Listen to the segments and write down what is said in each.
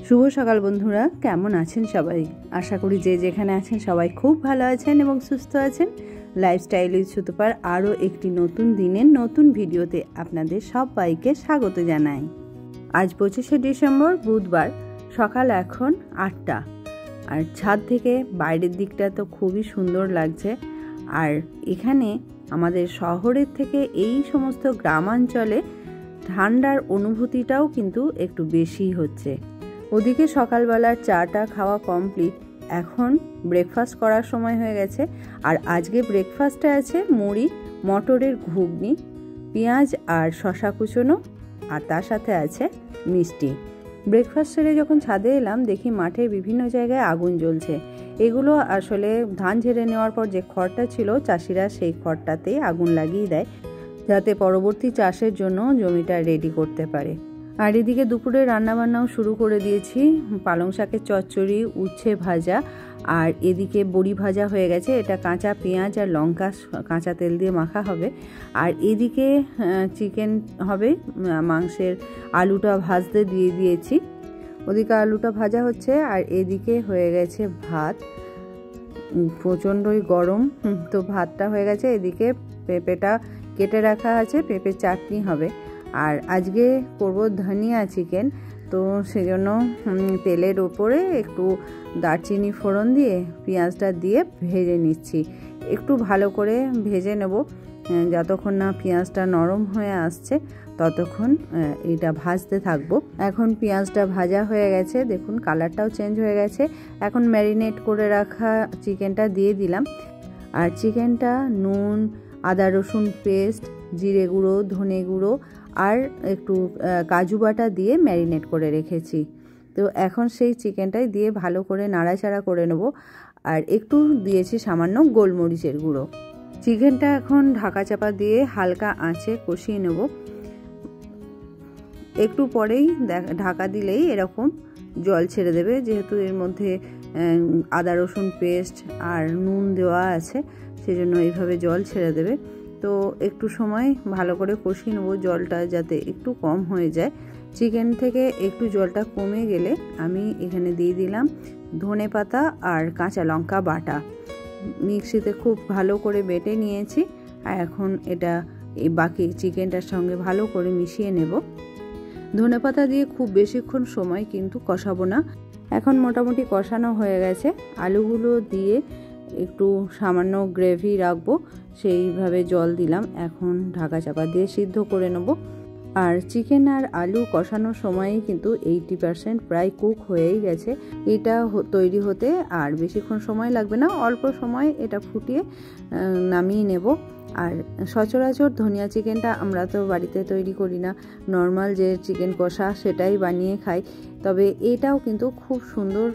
শুভ সকাল বন্ধুরা, কেমন আছেন সবাই? আশা করি যে যেখানে আছেন সবাই খুব ভালো আছেন এবং সুস্থ আছেন। লাইফস্টাইল উইথ সুতপার আরও একটি নতুন দিনের নতুন ভিডিওতে আপনাদের সবাইকে স্বাগত জানাই। আজ 25শে ডিসেম্বর বুধবার, সকাল এখন 8টা। আর ছাদ থেকে বাইরের দিকটা তো খুবই সুন্দর লাগছে। আর এখানে আমাদের শহরের থেকে এই সমস্ত গ্রামাঞ্চলে ঠান্ডার অনুভূতিটাও কিন্তু একটু বেশি হচ্ছে। ওদিকে সকালবেলার চাটা খাওয়া কমপ্লিট, এখন ব্রেকফাস্ট করার সময় হয়ে গেছে। আর আজকে ব্রেকফাস্টে আছে মুড়ি, মটরের ঘুগনি, পেঁয়াজ আর শশা কুচোনো, আর তার সাথে আছে মিষ্টি। ব্রেকফাস্ট সেরে যখন ছাদে এলাম, দেখি মাঠের বিভিন্ন জায়গায় আগুন জ্বলছে। এগুলো আসলে ধান ঝেড়ে নেওয়ার পর যে খড়টা ছিল, চাষিরা সেই খড়টাতেই আগুন লাগিয়ে দেয় যাতে পরবর্তী চাষের জন্য জমিটা রেডি করতে পারে। আর এদিকে দুপুরে রান্নাবান্নাও শুরু করে দিয়েছি। পালং শাকের চচ্চড়ি, উচ্ছে ভাজা, আর এদিকে বড়ি ভাজা হয়ে গেছে। এটা কাঁচা পেঁয়াজ আর লঙ্কা কাঁচা তেল দিয়ে মাখা হবে। আর এদিকে চিকেন হবে, মাংসের আলুটা ভাজতে দিয়ে দিয়েছি। ওদিকে আলুটা ভাজা হচ্ছে, আর এদিকে হয়ে গেছে ভাত। প্রচণ্ডই গরম, তো ভাতটা হয়ে গেছে। এদিকে পেঁপেটা কেটে রাখা আছে, পেঁপের চাটনি হবে। আর আজকে করব ধনিয়া চিকেন, তো সেজন্য তেলের ওপরে একটু দারচিনি ফোড়ন দিয়ে পেঁয়াজটা দিয়ে ভেজে নিচ্ছি। একটু ভালো করে ভেজে নেব, যতক্ষণ না পেঁয়াজটা নরম হয়ে আসছে ততক্ষণ এটা ভাজতে থাকবো। এখন পেঁয়াজটা ভাজা হয়ে গেছে, দেখুন কালারটাও চেঞ্জ হয়ে গেছে। এখন ম্যারিনেট করে রাখা চিকেনটা দিয়ে দিলাম। আর চিকেনটা নুন, আদা রসুন পেস্ট, জিরে গুঁড়ো, ধনে গুঁড়ো আর একটু কাজু বাটা দিয়ে ম্যারিনেট করে রেখেছি। তো এখন সেই চিকেনটাই দিয়ে ভালো করে নাড়াচাড়া করে নেব। আর একটু দিয়েছি সামান্য গোলমরিচের গুঁড়ো। চিকেনটা এখন ঢাকা চাপা দিয়ে হালকা আঁচে কষিয়ে নেব। একটু পরেই ঢাকা দিলেই এরকম জল ছেড়ে দেবে, যেহেতু এর মধ্যে আদা রসুন পেস্ট আর নুন দেওয়া আছে, সেজন্য এইভাবে জল ছেড়ে দেবে। তো একটু সময় ভালো করে কষিয়ে নেবো, জলটা যাতে একটু কম হয়ে যায়। চিকেন থেকে একটু জলটা কমে গেলে আমি এখানে দিয়ে দিলাম ধনে পাতা আর কাঁচা লঙ্কা বাটা। মিক্সিতে খুব ভালো করে বেটে নিয়েছি। আর এখন এটা এই বাকি চিকেনটার সঙ্গে ভালো করে মিশিয়ে নেব। ধনে পাতা দিয়ে খুব বেশিক্ষণ সময় কিন্তু কষাবো না। এখন মোটামুটি কষানো হয়ে গেছে। আলুগুলো দিয়ে একটু সামান্য গ্রেভি রাখবো, সেইভাবে জল দিলাম। এখন ঢাকা চাপা দিয়ে সিদ্ধ করে নেব। আর চিকেন আর আলু কষানোর সময়ই কিন্তু 80% প্রায় কুক হয়েই গেছে। এটা তৈরি হতে আর বেশিক্ষণ সময় লাগবে না, অল্প সময় এটা ফুটিয়ে নামিয়ে নেব। আর সচরাচর ধনিয়া চিকেনটা আমরা তো বাড়িতে তৈরি করি না, নর্মাল যে চিকেন কষা সেটাই বানিয়ে খাই। তবে এটাও কিন্তু খুব সুন্দর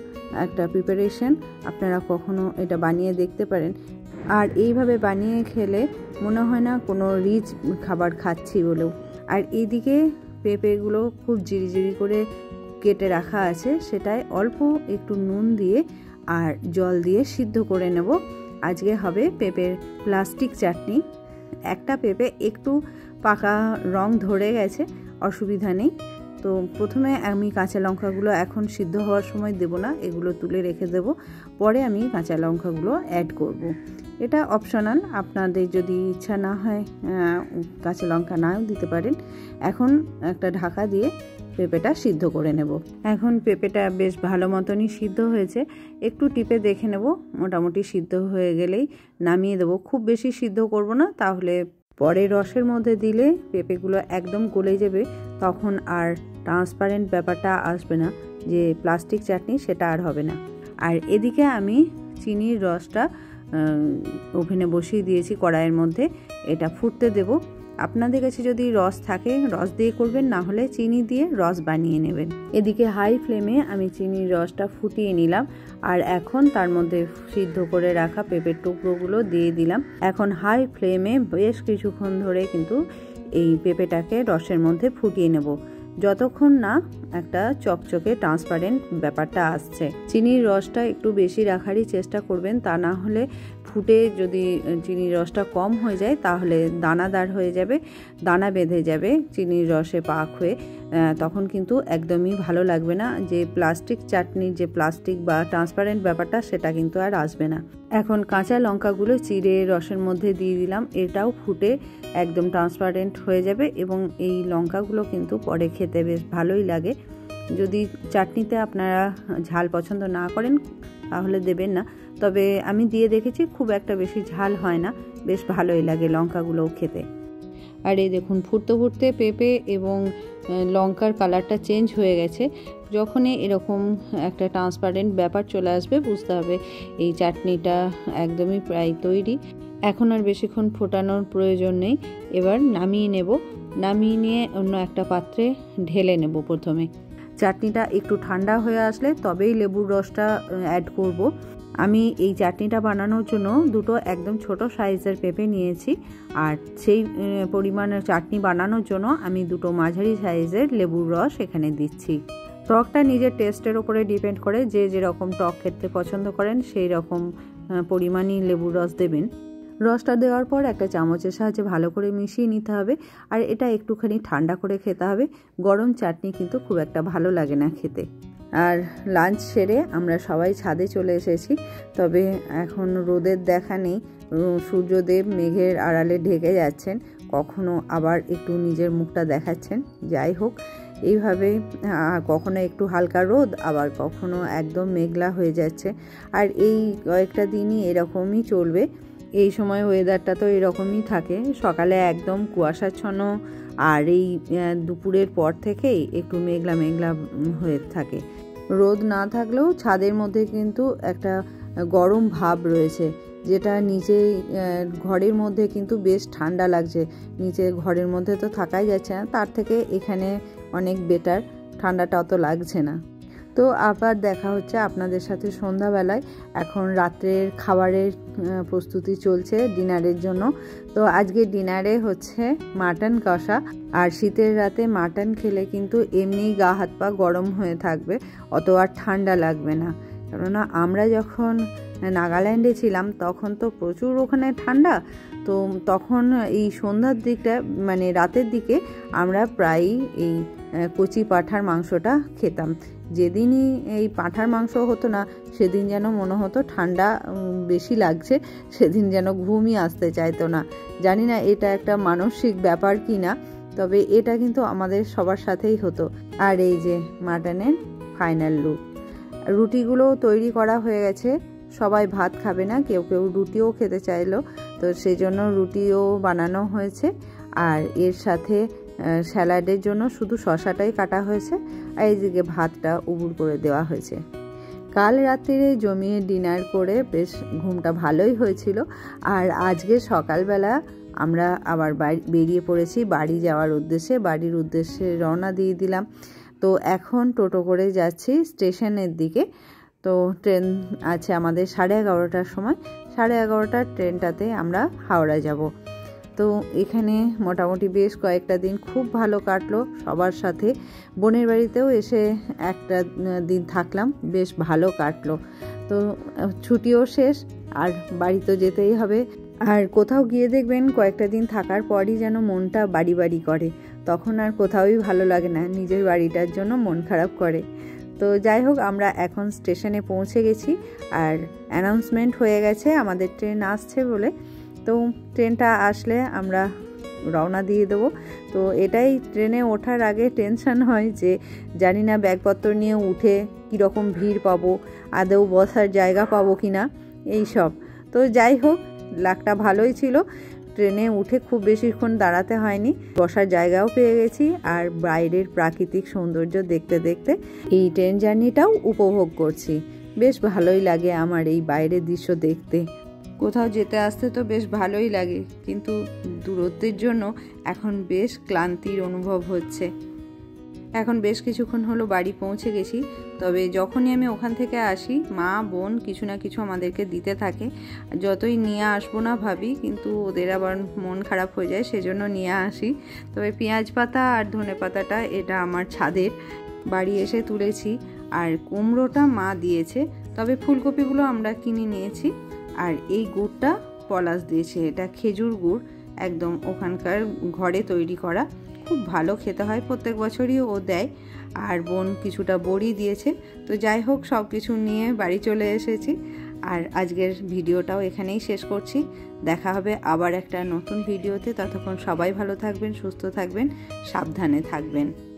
একটা প্রিপারেশন, আপনারা কখনো এটা বানিয়ে দেখতে পারেন। আর এইভাবে বানিয়ে খেলে মনে হয় না কোনো রিচ খাবার খাচ্ছি বলেও। আর এইদিকে পেঁপেগুলো খুব জিরি করে কেটে রাখা আছে, সেটাই অল্প একটু নুন দিয়ে আর জল দিয়ে সিদ্ধ করে নেব। আজকে হবে পেঁপের প্লাস্টিক চাটনি। একটা পেঁপে একটু পাকা রং ধরে গেছে, অসুবিধা নেই। তো প্রথমে আমি কাঁচা লঙ্কাগুলো এখন সিদ্ধ হওয়ার সময় দেব না, এগুলো তুলে রেখে দেব, পরে আমি কাঁচা লঙ্কাগুলো অ্যাড করব। এটা অপশনাল, আপনাদের যদি ইচ্ছা না হয় কাঁচা লঙ্কা নাও দিতে পারেন। এখন একটা ঢাকা দিয়ে পেঁপেটা সিদ্ধ করে নেব। এখন পেঁপেটা বেশ ভালো মতনই সিদ্ধ হয়েছে, একটু টিপে দেখে নেব। মোটামুটি সিদ্ধ হয়ে গেলেই নামিয়ে দেবো। খুব বেশি সিদ্ধ করব না, তাহলে পরে রসের মধ্যে দিলে পেঁপেগুলো একদম গলে যাবে, তখন আর ট্রান্সপারেন্ট ব্যাপারটা আসবে না, যে প্লাস্টিক চাটনি সেটা আর হবে না। আর এদিকে আমি চিনির রসটা ওভেনে বসিয়ে দিয়েছি কড়াইয়ের মধ্যে, এটা ফুটতে দেব। আপনাদের কাছে যদি রস থাকে রস দিয়ে করবেন, না হলে চিনি দিয়ে রস বানিয়ে নেবেন। এদিকে হাই ফ্লেমে আমি চিনির রসটা ফুটিয়ে নিলাম। আর এখন তার মধ্যে সিদ্ধ করে রাখা পেঁপের টুকরোগুলো দিয়ে দিলাম। এখন হাই ফ্লেমে বেশ কিছুক্ষণ ধরে কিন্তু এই পেঁপেটাকে রসের মধ্যে ফুটিয়ে নেব। যতক্ষণ না একটা চকচকে ট্রান্সপারেন্ট ব্যাপারটা আসছে। চিনির রসটা একটু বেশি রাখারই চেষ্টা করবেন, তা না হলে ফুটে যদি চিনির রসটা কম হয়ে যায় তাহলে দানাদার হয়ে যাবে, দানা বেঁধে যাবে চিনির রসে পাক হয়ে, তখন কিন্তু একদমই ভালো লাগবে না। যে প্লাস্টিক চাটনির যে প্লাস্টিক বা ট্রান্সপারেন্ট ব্যাপারটা সেটা কিন্তু আর আসবে না। এখন কাঁচা লঙ্কাগুলো চিড়ে রসের মধ্যে দিয়ে দিলাম, এটাও ফুটে একদম ট্রান্সপারেন্ট হয়ে যাবে এবং এই লঙ্কাগুলো কিন্তু পরে খেতে বেশ ভালোই লাগে। যদি চাটনিতে আপনারা ঝাল পছন্দ না করেন তাহলে দেবেন না, তবে আমি দিয়ে দেখেছি খুব একটা বেশি ঝাল হয় না, বেশ ভালোই লাগে লঙ্কাগুলোও খেতে। আর এই দেখুন ফুটতে ফুটতে পেঁপে এবং লঙ্কার কালারটা চেঞ্জ হয়ে গেছে। যখনই এরকম একটা ট্রান্সপারেন্ট ব্যাপার চলে আসবে বুঝতে হবে এই চাটনিটা একদমই প্রায় তৈরি। এখন আর বেশিক্ষণ ফোটানোর প্রয়োজন নেই। এবার নামিয়ে নেব, নামিয়ে নিয়ে অন্য একটা পাত্রে ঢেলে নেব। প্রথমে চাটনিটা একটু ঠান্ডা হয়ে আসলে তবেই লেবুর রসটা অ্যাড করব। আমি এই চাটনিটা বানানোর জন্য দুটো একদম ছোট সাইজের পেঁপে নিয়েছি, আর সেই পরিমাণের চাটনি বানানোর জন্য আমি দুটো মাঝারি সাইজের লেবুর রস এখানে দিচ্ছি। টকটা নিজের টেস্টের উপরে ডিপেন্ড করে, যে যেরকম টক খেতে পছন্দ করেন সেই রকম পরিমাণই লেবুর রস দেবেন। রসটা দেওয়ার পর একটা চামচের সাহায্যে ভালো করে মিশিয়ে নিতে হবে, আর এটা একটুখানি ঠান্ডা করে খেতে হবে। গরম চাটনি কিন্তু খুব একটা ভালো লাগে না খেতে। আর লাঞ্চ সেরে আমরা সবাই ছাদে চলে এসেছি, তবে এখন রোদের দেখা নেই। সূর্যদেব মেঘের আড়ালে ঢেকে যাচ্ছেন, কখনো আবার একটু নিজের মুখটা দেখাচ্ছেন। যাই হোক, এইভাবে কখনো একটু হালকা রোদ, আবার কখনো একদম মেঘলা হয়ে যাচ্ছে। আর এই কয়েকটা দিনই এরকমই চলবে। এই সময় ওয়েদারটা তো এরকমই থাকে, সকালে একদম কুয়াশাচ্ছন্ন, আর এই দুপুরের পর থেকেই একটু মেঘলা মেঘলা হয়ে থাকে। রোদ না থাকলেও ছাদের মধ্যে কিন্তু একটা গরম ভাব রয়েছে, যেটা নিচে ঘরের মধ্যে কিন্তু বেশ ঠান্ডা লাগছে। নিচে ঘরের মধ্যে তো থাকাই যাচ্ছে না, তার থেকে এখানে অনেক বেটার, ঠান্ডাটা অত লাগছে না। তো আবার দেখা হচ্ছে আপনাদের সাথে সন্ধ্যাবেলায়। এখন রাত্রের খাবারের প্রস্তুতি চলছে ডিনারের জন্য। তো আজকে ডিনারে হচ্ছে মাটন কষা। আর শীতের রাতে মাটন খেলে কিন্তু এমনিই গা হাত পা গরম হয়ে থাকবে, অত আর ঠান্ডা লাগবে না। কেননা আমরা যখন নাগাল্যান্ডে ছিলাম তখন তো প্রচুর ওখানে ঠান্ডা, তো তখন এই সন্ধ্যার দিকটা মানে রাতের দিকে আমরা প্রায়ই এই কচি পাঁঠার মাংসটা খেতাম। যেদিনই এই পাঁঠার মাংস হতো না সেদিন যেন মনে হতো ঠান্ডা বেশি লাগছে, সেদিন যেন ঘুমই আসতে চাইতো না। জানি না এটা একটা মানসিক ব্যাপার কি না, তবে এটা কিন্তু আমাদের সবার সাথেই হতো। আর এই যে মাটনের ফাইনাল লুক। রুটিগুলো তৈরি করা হয়ে গেছে, সবাই ভাত খাবে না, কেউ কেউ রুটিও খেতে চাইলো, তো সেই জন্য রুটিও বানানো হয়েছে। আর এর সাথে স্যালাডের জন্য শুধু শসাটাই কাটা হয়েছে, আর এইদিকে ভাতটা উবুর করে দেওয়া হয়েছে। কাল রাত্রিরে জমিয়ে ডিনার করে বেশ ঘুমটা ভালোই হয়েছিল। আর আজকে সকালবেলা আমরা আবার বেরিয়ে পড়েছি বাড়ি যাওয়ার উদ্দেশ্যে, বাড়ির উদ্দেশ্যে রওনা দিয়ে দিলাম। তো এখন টোটো করে যাচ্ছি স্টেশনের দিকে। তো ট্রেন আছে আমাদের 11:30টার সময়, 11:30টার ট্রেনটাতে আমরা হাওড়া যাব। তো এখানে মোটামুটি বেশ কয়েকটা দিন খুব ভালো কাটলো সবার সাথে। বোনের বাড়িতেও এসে একটা দিন থাকলাম, বেশ ভালো কাটলো। তো ছুটিও শেষ, আর বাড়ি তো যেতেই হবে। আর কোথাও গিয়ে দেখবেন কয়েকটা দিন থাকার পরই যেন মনটা বাড়ি বাড়ি করে, তখন আর কোথাওই ভালো লাগে না, নিজের বাড়িটার জন্য মন খারাপ করে। তো যাই হোক, আমরা এখন স্টেশনে পৌঁছে গেছি, আর অ্যানাউন্সমেন্ট হয়ে গেছে আমাদের ট্রেন আসছে বলে। তো ট্রেনটা আসলে আমরা রওনা দিয়ে দেবো। তো এটাই ট্রেনে ওঠার আগে টেনশন হয় যে জানি না ব্যাগপত্র নিয়ে উঠে কীরকম ভিড় পাবো, আদৌ বসার জায়গা পাবো কি না, এইসব। তো যাই হোক, লাকটা ভালোই ছিল, ট্রেনে উঠে খুব বেশিক্ষণ দাঁড়াতে হয়নি, বসার জায়গাও পেয়ে গেছি। আর বাইরের প্রাকৃতিক সৌন্দর্য দেখতে দেখতে এই ট্রেন জার্নিটাও উপভোগ করছি। বেশ ভালোই লাগে আমার এই বাইরের দৃশ্য দেখতে। কোথাও যেতে আসতে তো বেশ ভালোই লাগে, কিন্তু দূরত্বের জন্য এখন বেশ ক্লান্তির অনুভব হচ্ছে। এখন বেশ কিছুক্ষণ হলো বাড়ি পৌঁছে গেছি। তবে যখনই আমি ওখান থেকে আসি মা বোন কিছু না কিছু আমাদেরকে দিতে থাকে। যতই নিয়ে আসবো না ভাবি, কিন্তু ওদের আবার মন খারাপ হয়ে যায়, সেজন্য নিয়ে আসি। তবে পেঁয়াজ পাতা আর ধনে পাতাটা এটা আমার ছাদের, বাড়ি এসে তুলেছি। আর কুমড়োটা মা দিয়েছে, তবে ফুলকপিগুলো আমরা কিনে নিয়েছি। আর এই গুড়টা পলাশ দিয়েছে, এটা খেজুর গুড়, একদম ওখানকার ঘরে তৈরি করা, খুব ভালো খেতে হয়, প্রত্যেক বছরই ও দেয়। আর বোন কিছুটা বড়ি দিয়েছে। তো যাই হোক, সব কিছু নিয়ে বাড়ি চলে এসেছি। আর আজকের ভিডিওটাও এখানেই শেষ করছি। দেখা হবে আবার একটা নতুন ভিডিওতে। ততক্ষণ সবাই ভালো থাকবেন, সুস্থ থাকবেন, সাবধানে থাকবেন।